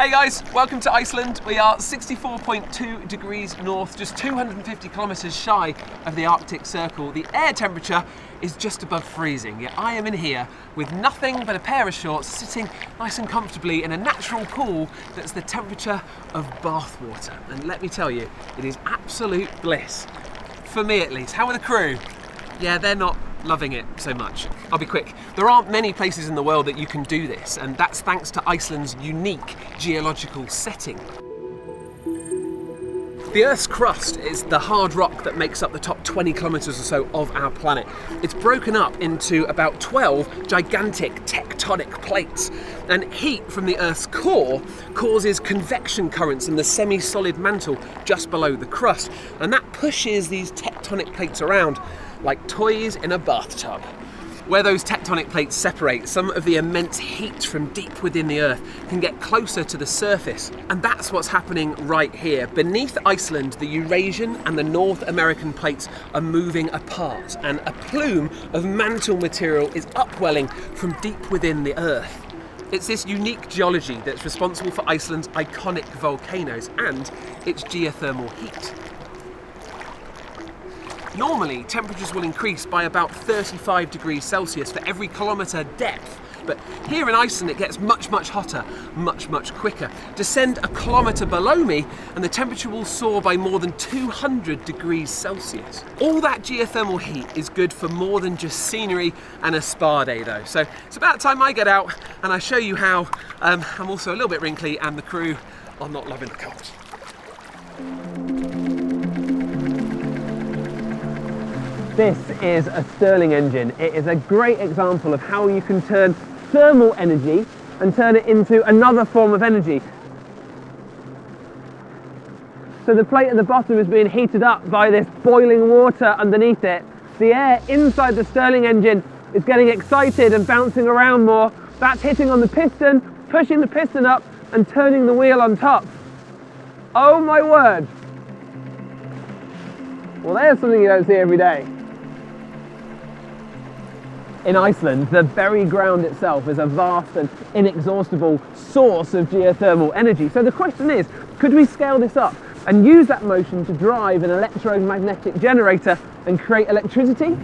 Hey guys, welcome to Iceland. We are 64.2 degrees north, just 250 kilometers shy of the Arctic Circle. The air temperature is just above freezing, yet I am in here with nothing but a pair of shorts, sitting nice and comfortably in a natural pool that's the temperature of bath water. And let me tell you, it is absolute bliss. For me at least. How are the crew? Yeah, they're not loving it so much. I'll be quick. There aren't many places in the world that you can do this, and that's thanks to Iceland's unique geological setting. The Earth's crust is the hard rock that makes up the top 20 kilometers or so of our planet. It's broken up into about 12 gigantic tectonic plates, and heat from the Earth's core causes convection currents in the semi-solid mantle just below the crust, and that pushes these tectonic plates around like toys in a bathtub. Where those tectonic plates separate, some of the immense heat from deep within the Earth can get closer to the surface. And that's what's happening right here. Beneath Iceland, the Eurasian and the North American plates are moving apart, and a plume of mantle material is upwelling from deep within the Earth. It's this unique geology that's responsible for Iceland's iconic volcanoes and its geothermal heat. Normally, temperatures will increase by about 35 degrees Celsius for every kilometre depth, but here in Iceland it gets much hotter, much quicker. Descend a kilometre below me and the temperature will soar by more than 200 degrees Celsius. All that geothermal heat is good for more than just scenery and a spa day though, so it's about time I get out and I show you how. I'm also a little bit wrinkly and the crew are not loving the cold. This is a Stirling engine. It is a great example of how you can turn thermal energy and turn it into another form of energy. So the plate at the bottom is being heated up by this boiling water underneath it. The air inside the Stirling engine is getting excited and bouncing around more. That's hitting on the piston, pushing the piston up and turning the wheel on top. Oh my word. Well, there's something you don't see every day. In Iceland, the very ground itself is a vast and inexhaustible source of geothermal energy. So the question is, could we scale this up and use that motion to drive an electromagnetic generator and create electricity?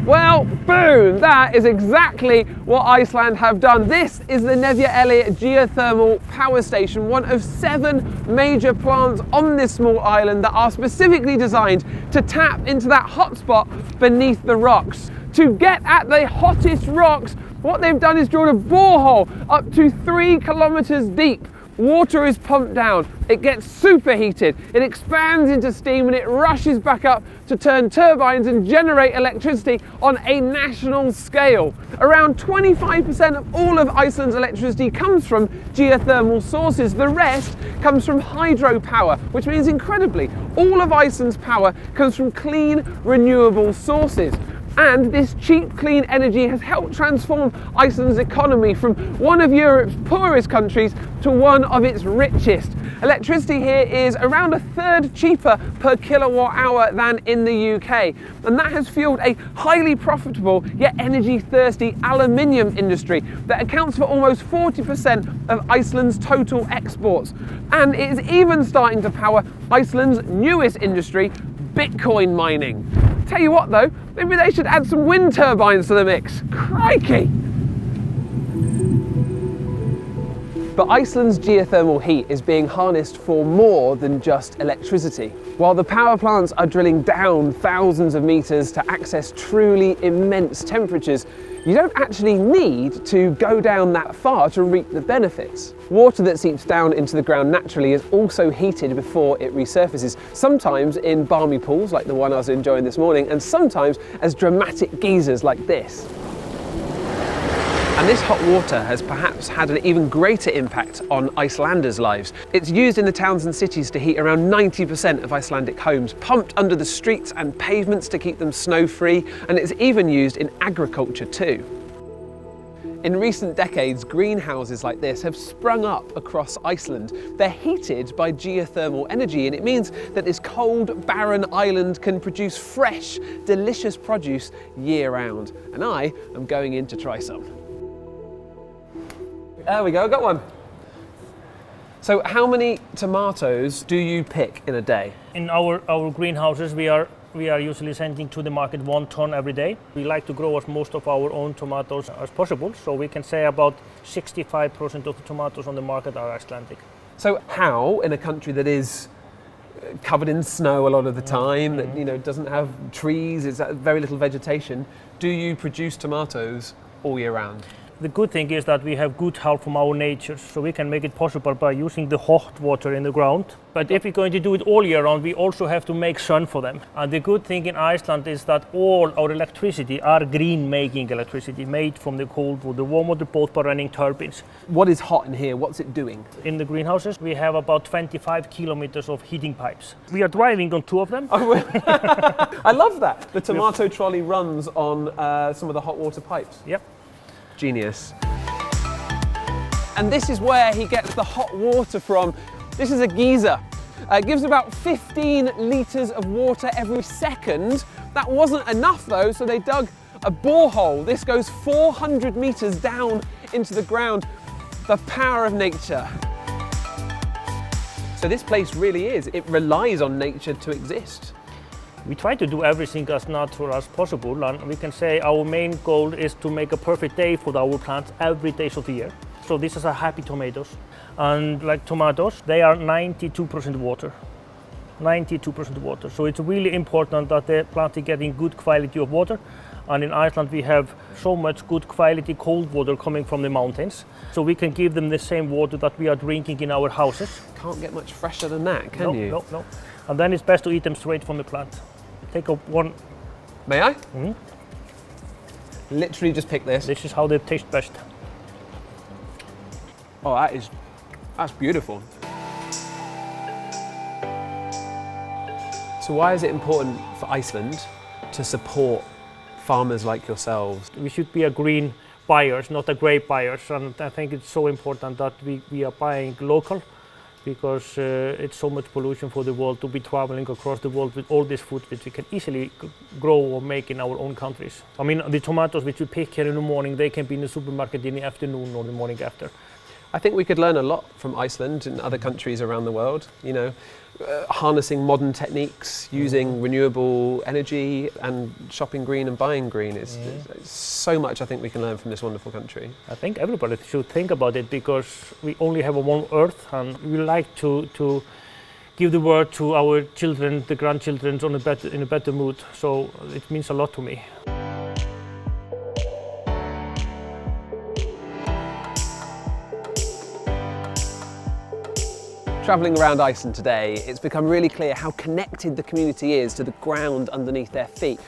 Well, boom! That is exactly what Iceland have done. This is the Nevja Geothermal Power Station, one of 7 major plants on this small island that are specifically designed to tap into that hotspot beneath the rocks. To get at the hottest rocks, what they've done is drilled a borehole up to 3 kilometers deep. Water is pumped down, it gets superheated, it expands into steam and it rushes back up to turn turbines and generate electricity on a national scale. Around 25% of all of Iceland's electricity comes from geothermal sources. The rest comes from hydropower, which means incredibly, all of Iceland's power comes from clean, renewable sources. And this cheap, clean energy has helped transform Iceland's economy from one of Europe's poorest countries to one of its richest. Electricity here is around 1/3 cheaper per kilowatt hour than in the UK. And that has fueled a highly profitable yet energy-thirsty aluminium industry that accounts for almost 40% of Iceland's total exports. And it is even starting to power Iceland's newest industry, Bitcoin mining. Tell you what though, maybe they should add some wind turbines to the mix. Crikey! But Iceland's geothermal heat is being harnessed for more than just electricity. While the power plants are drilling down thousands of meters to access truly immense temperatures, you don't actually need to go down that far to reap the benefits. Water that seeps down into the ground naturally is also heated before it resurfaces, sometimes in balmy pools like the one I was enjoying this morning, and sometimes as dramatic geysers like this. And this hot water has perhaps had an even greater impact on Icelanders' lives. It's used in the towns and cities to heat around 90% of Icelandic homes, pumped under the streets and pavements to keep them snow-free, and it's even used in agriculture too. In recent decades, greenhouses like this have sprung up across Iceland. They're heated by geothermal energy, and it means that this cold, barren island can produce fresh, delicious produce year-round. And I am going in to try some. There we go, got one. So how many tomatoes do you pick in a day? In our greenhouses, we are usually sending to the market 1 ton every day. We like to grow as most of our own tomatoes as possible, so we can say about 65% of the tomatoes on the market are Icelandic. So how, in a country that is covered in snow a lot of the time, that doesn't have trees, it's very little vegetation, do you produce tomatoes all year round? The good thing is that we have good help from our nature, so we can make it possible by using the hot water in the ground. But if we're going to do it all year round, we also have to make sun for them. And the good thing in Iceland is that all our electricity are green making electricity, made from the cold water, warm water, both by running turbines. What is hot in here? What's it doing? In the greenhouses, we have about 25 kilometers of heating pipes. We are driving on 2 of them. Oh, I love that. The tomato trolley runs on some of the hot water pipes. Yep. Genius. And this is where he gets the hot water from. This is a geyser. It gives about 15 litres of water every second. That wasn't enough though, so they dug a borehole. This goes 400 metres down into the ground. The power of nature. So this place really it relies on nature to exist. We try to do everything as natural as possible, and we can say our main goal is to make a perfect day for our plants every day of the year. So this is a happy tomatoes. And like tomatoes, they are 92% water. 92% water. So it's really important that the plant is getting good quality of water. And in Iceland we have so much good quality cold water coming from the mountains. So we can give them the same water that we are drinking in our houses. Can't get much fresher than that, can you? No. And then it's best to eat them straight from the plant. Take up one. May I? Mm-hmm. Literally just pick this. This is how they taste best. Oh, that's beautiful. So why is it important for Iceland to support farmers like yourselves? We should be a green buyers, not a grape buyers, and I think it's so important that we are buying local, because it's so much pollution for the world to be traveling across the world with all this food which we can easily grow or make in our own countries. I mean, the tomatoes which we pick here in the morning, they can be in the supermarket in the afternoon or the morning after. I think we could learn a lot from Iceland and other countries around the world, harnessing modern techniques, using renewable energy and shopping green and buying green. It's so much I think we can learn from this wonderful country. I think everybody should think about it, because we only have one earth, and we like to give the word to our children, the grandchildren, in a better mood. So it means a lot to me. Travelling around Iceland today, it's become really clear how connected the community is to the ground underneath their feet.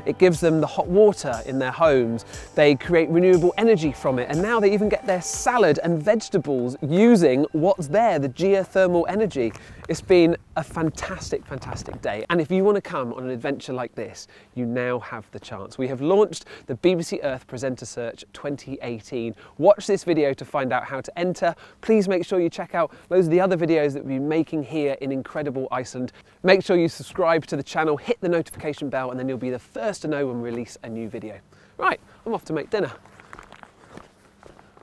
It gives them the hot water in their homes, they create renewable energy from it, and now they even get their salad and vegetables using what's there, the geothermal energy. It's been a fantastic, fantastic day. And if you want to come on an adventure like this, you now have the chance. We have launched the BBC Earth Presenter Search 2018. Watch this video to find out how to enter. Please make sure you check out loads of the other videos that we've been making here in incredible Iceland. Make sure you subscribe to the channel, hit the notification bell, and then you'll be the first to know when we release a new video. Right, I'm off to make dinner.